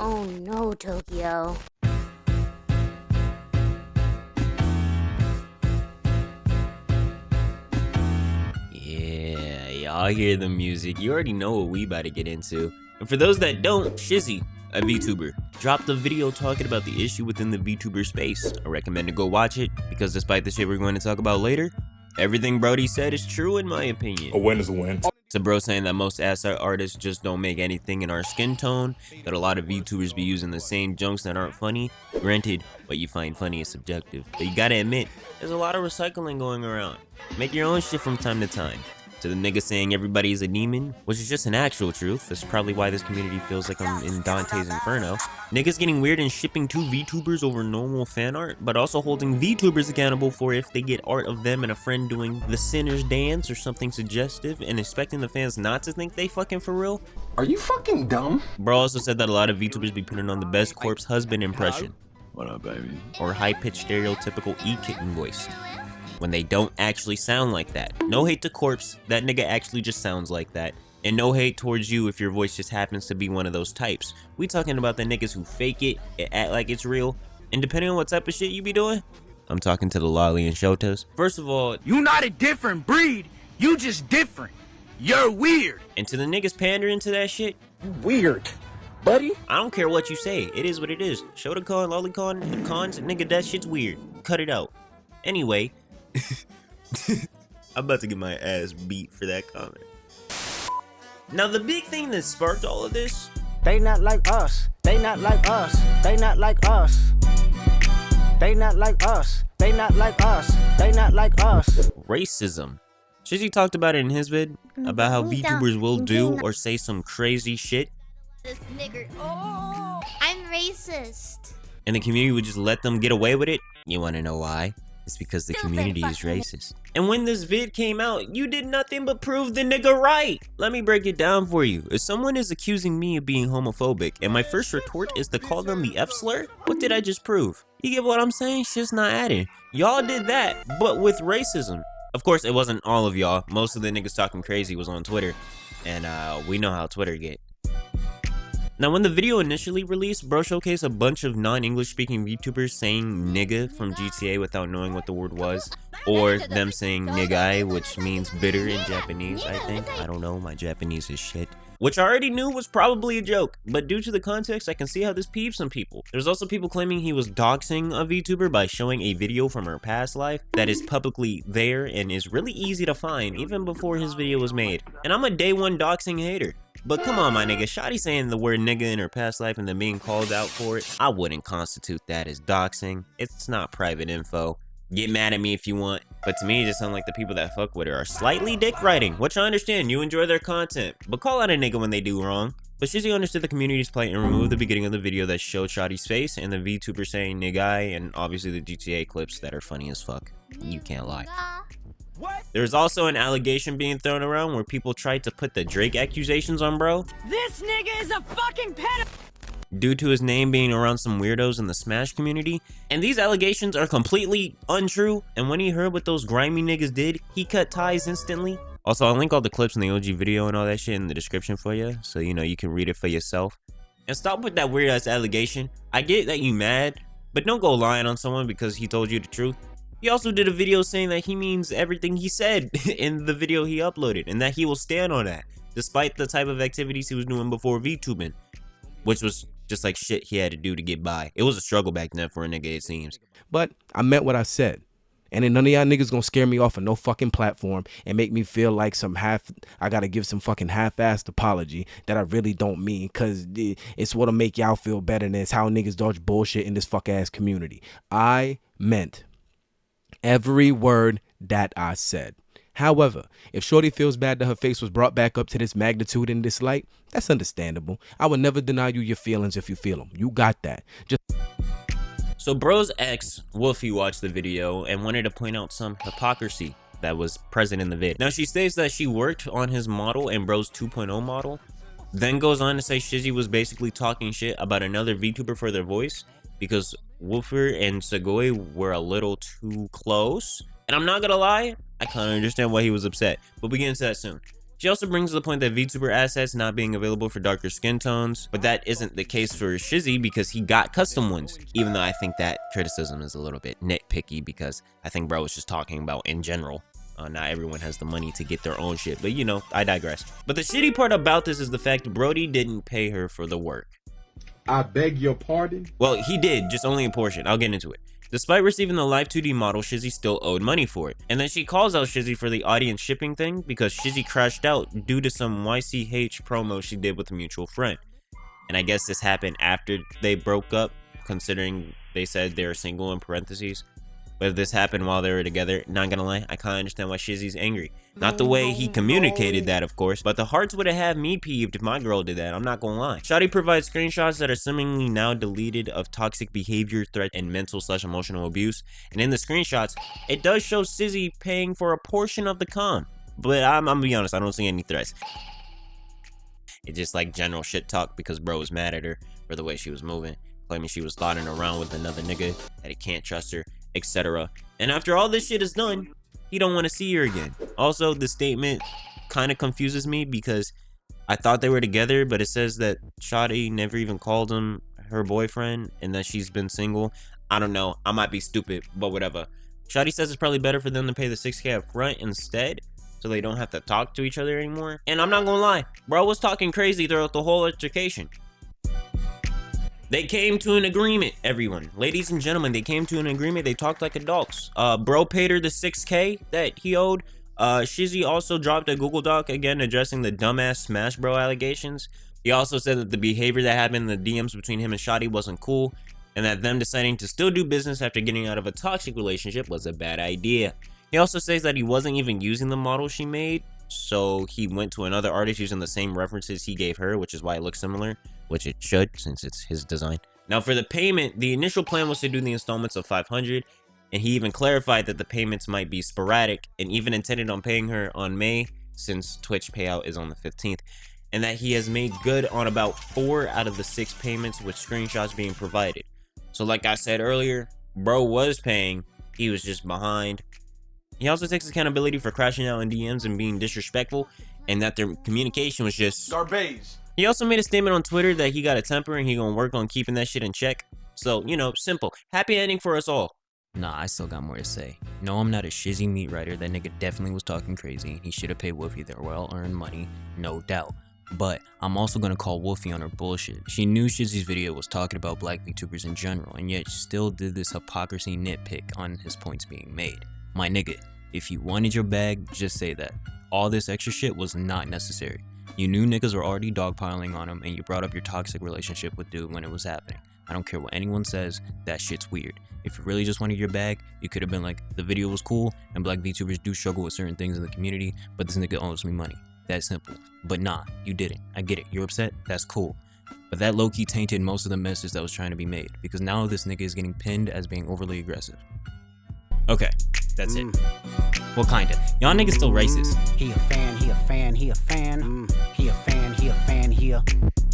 Oh no, Tokyo. Yeah, y'all hear the music. You already know what we about to get into. And for those that don't, Shizzy, a VTuber, dropped a video talking about the issue within the VTuber space. I recommend to go watch it because despite the shit we're going to talk about later, everything Brody said is true in my opinion. A win is a win. So bro saying that most asset artists just don't make anything in our skin tone, that a lot of VTubers be using the same jokes that aren't funny. Granted, what you find funny is subjective, but you gotta admit, there's a lot of recycling going around. Make your own shit from time to time. To the nigga saying everybody is a demon, which is just an actual truth. That's probably why this community feels like I'm in Dante's Inferno. Niggas getting weird and shipping two VTubers over normal fan art, but also holding VTubers accountable for if they get art of them and a friend doing the sinner's dance or something suggestive, and expecting the fans not to think they fucking for real. Are you fucking dumb? Bro also said that a lot of VTubers be putting on the best corpse husband impression. What up, baby? Or high-pitched stereotypical E-kitten voice, when they don't actually sound like that. No hate to Corpse, that nigga actually just sounds like that. And no hate towards you if your voice just happens to be one of those types. We talking about the niggas who fake it, act like it's real, and depending on what type of shit you be doing, I'm talking to the Lolly and Shotas. First of all, you not a different breed, you just different. You're weird. And to the niggas pandering to that shit, You weird, buddy. I don't care what you say, it is what it is. Shotacon, Lollycon, the cons, nigga, that shit's weird. Cut it out. Anyway, I'm about to get my ass beat for that comment. Now the big thing that sparked all of this, they not like us, they not like us, they not like us, they not like us, they not like us, they not like us. Racism. Shizzy talked about it in his vid, about how VTubers will do or say some crazy shit, This nigger. Oh, I'm racist. and the community would just let them get away with it. You wanna know why? It's because the community is racist. And when this vid came out, you did nothing but prove the nigga right. Let me break it down for you. If someone is accusing me of being homophobic, and my first retort is to call them the F slur, what did I just prove? You get what I'm saying? Shit's not adding. Y'all did that, but with racism. Of course, it wasn't all of y'all. Most of the niggas talking crazy was on Twitter, and we know how Twitter get. Now, when the video initially released, bro showcased a bunch of non-English speaking VTubers saying nigga from GTA without knowing what the word was, or them saying niggai, which means bitter in Japanese, I think. I don't know, my Japanese is shit. Which I already knew was probably a joke, but due to the context, I can see how this peeves some people. There's also people claiming he was doxing a VTuber by showing a video from her past life that is publicly there and is really easy to find even before his video was made. And I'm a day one doxing hater. But come on, my nigga, Shotty saying the word nigga in her past life and then being called out for it, I wouldn't constitute that as doxing. It's not private info. Get mad at me if you want, but to me it just sounds like the people that fuck with her are slightly dick riding, which I understand, you enjoy their content, but call out a nigga when they do wrong. But Shizzy understood the community's plight and removed the beginning of the video that showed Shotty's face and the VTuber saying niggai, and obviously the GTA clips that are funny as fuck. You can't lie. There's also an allegation being thrown around where people tried to put the Drake accusations on bro. This nigga is a fucking pedo. Due to his name being around some weirdos in the Smash community, and these allegations are completely untrue, and when he heard what those grimy niggas did, he cut ties instantly. Also, I'll link all the clips in the OG video and all that shit in the description for you, so you know you can read it for yourself. And stop with that weird ass allegation. I get that you mad, but don't go lying on someone because he told you the truth. He also did a video saying that he means everything he said in the video he uploaded, and that he will stand on that, despite the type of activities he was doing before VTubing, which was just like shit he had to do to get by. It was a struggle back then for a nigga, it seems. But I meant what I said. And then none of y'all niggas gonna scare me off of no fucking platform and make me feel like I gotta give some fucking half-assed apology that I really don't mean, cause it's what'll make y'all feel better, and it's how niggas dodge bullshit in this fuck-ass community. I meant every word that I said. However, if Shorty feels bad that her face was brought back up to this magnitude in this light, that's understandable. I would never deny you your feelings if you feel them. You got that. So bro's ex, Wolfie, watched the video and wanted to point out some hypocrisy that was present in the vid. Now she states that she worked on his model and bro's 2.0 model, then goes on to say Shizzy was basically talking shit about another VTuber for their voice because Wolfer and Sugoi were a little too close. And I'm not gonna lie, I kinda understand why he was upset, but we get into that soon. She also brings the point that VTuber assets not being available for darker skin tones, but that isn't the case for Shizzy because he got custom ones, even though I think that criticism is a little bit nitpicky because I think bro was just talking about in general. Not everyone has the money to get their own shit, but you know, I digress. But the shitty part about this is the fact Brody didn't pay her for the work. I beg your pardon? Well, he did, just only a portion. I'll get into it. Despite receiving the live 2D model, Shizzy still owed money for it. And then she calls out Shizzy for the audience shipping thing because Shizzy crashed out due to some YCH promo she did with a mutual friend. And I guess this happened after they broke up, considering they said they were single in parentheses. But if this happened while they were together, not gonna lie, I kinda understand why Shizzy's angry. Not the way he communicated that, of course, but the hearts would have had me peeved if my girl did that, I'm not gonna lie. Shotty provides screenshots that are seemingly now deleted of toxic behavior, threat, and mental/emotional abuse. And in the screenshots, it does show Shizzy paying for a portion of the con. But I'm gonna be honest, I don't see any threats. It's just like general shit talk because bro was mad at her for the way she was moving, claiming she was sliding around with another nigga, that he can't trust her, etc. And after all this shit is done, he don't want to see her again. Also, the statement kind of confuses me because I thought they were together, but it says that Shotty never even called him her boyfriend and that she's been single. I don't know, I might be stupid, but whatever. Shotty says it's probably better for them to pay the 6K up front instead, so they don't have to talk to each other anymore. And I'm not gonna lie, bro was talking crazy throughout the whole altercation. They came to an agreement, everyone. Ladies and gentlemen, they came to an agreement. They talked like adults. Bro paid her the 6K that he owed. Shizzy also dropped a Google Doc again addressing the dumbass Smash Bro allegations. He also said that the behavior that happened in the DMs between him and Shotty wasn't cool, and that them deciding to still do business after getting out of a toxic relationship was a bad idea. He also says that he wasn't even using the model she made, so he went to another artist using the same references he gave her, which is why it looks similar, which it should since it's his design. Now for the payment, the initial plan was to do the installments of 500, and he even clarified that the payments might be sporadic and even intended on paying her on May since Twitch payout is on the 15th, and that he has made good on about 4 out of the 6 payments with screenshots being provided. So like I said earlier, bro was paying, he was just behind. He also takes accountability for crashing out in DMs and being disrespectful, and that their communication was just Garbage. He also made a statement on Twitter that he got a temper and he gonna work on keeping that shit in check. So, you know, simple. Happy ending for us all. Nah, I still got more to say. No, I'm not a Shizzy meat writer. That nigga definitely was talking crazy. He should have paid Wolfie their well-earned money, no doubt. But I'm also gonna call Wolfie on her bullshit. She knew Shizzy's video was talking about black VTubers in general, and yet still did this hypocrisy nitpick on his points being made. My nigga, if you wanted your bag, just say that. All this extra shit was not necessary. You knew niggas were already dogpiling on him, and you brought up your toxic relationship with dude when it was happening. I don't care what anyone says, that shit's weird. If you really just wanted your bag, you could have been like, the video was cool, and black VTubers do struggle with certain things in the community, but this nigga owes me money. That simple. But nah, you didn't. I get it. You're upset? That's cool. But that low-key tainted most of the message that was trying to be made, because now this nigga is getting pinned as being overly aggressive. Okay, that's it. Well, kinda. Y'all niggas still racist. He a fan, he a fan, he a fan. He a fan, he a fan, he a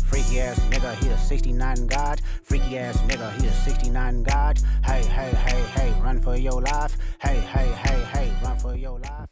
freaky ass nigga, he a 69 God. Freaky ass nigga, he a 69 God. Hey, hey, hey, hey, run for your life. Hey, hey, hey, hey, run for your life.